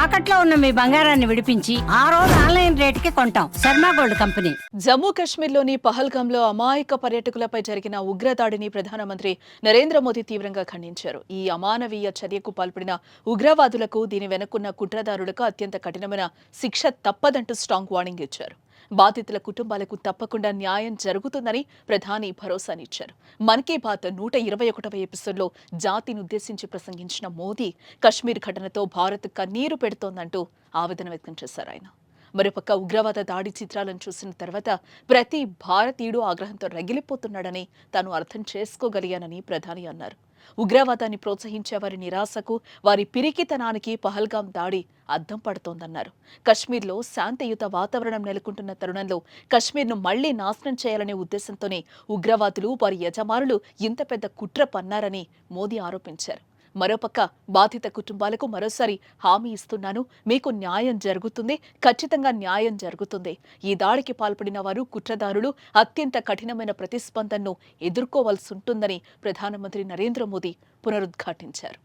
తాకట్లో ఉన్న మీ బంగారాన్ని విడిపించి ఆ రోజు ఆన్లైన్ రేటుకి కొంటాం. Sharma gold company. జమ్మూ కాశ్మీర్లోని పహల్గాంలో అమాయక పర్యాటకులపై జరిగిన ఉగ్రదాడిని ప్రధానమంత్రి నరేంద్ర మోదీ తీవ్రంగా ఖండించారు. ఈ అమానవీయ చర్యకు పాల్పడిన ఉగ్రవాదులకు, దీని వెనుకున్న కుట్రదారులకు అత్యంత కఠినమైన శిక్ష తప్పదంటూ స్ట్రాంగ్ వార్నింగ్ ఇచ్చారు. బాధితుల కుటుంబాలకు తప్పకుండా న్యాయం జరుగుతుందని ప్రధాని భరోసానిచ్చారు. మన్ కీ బాత్ 121వ ఎపిసోడ్లో జాతిని ఉద్దేశించి ప్రసంగించిన మోదీ కశ్మీర్ ఘటనతో భారత్ కన్నీరు పెడుతోందంటూ ఆవేదన వ్యక్తం చేశారు. ఆయన మరోపక్క ఉగ్రవాద దాడి చిత్రాలను చూసిన తర్వాత ప్రతి భారతీయుడు ఆగ్రహంతో రగిలిపోతున్నాడని తాను అర్థం చేసుకోగలిగానని ప్రధాని అన్నారు. ఉగ్రవాదాన్ని ప్రోత్సహించే వారి నిరాశకు, వారి పిరికితనానికి పహల్గాం దాడి అద్దం పడుతోందన్నారు. కశ్మీర్లో శాంతియుత వాతావరణం నెలకొంటున్న తరుణంలో కశ్మీర్ను మళ్లీ నాశనం చేయాలనే ఉద్దేశంతోనే ఉగ్రవాదులు, వారి యజమానులు ఇంత పెద్ద కుట్ర పన్నారని మోదీ ఆరోపించారు. మరోపక్క బాధిత కుటుంబాలకు మరోసారి హామీ ఇస్తున్నాను, మీకు న్యాయం జరుగుతుంది, ఖచ్చితంగా న్యాయం జరుగుతుంది. ఈ దాడికి పాల్పడిన వారు, కుట్రదారులు అత్యంత కఠినమైన ప్రతిస్పందనను ఎదుర్కోవాల్సి ఉంటుందని ప్రధానమంత్రి నరేంద్ర మోదీ పునరుద్ఘాటించారు.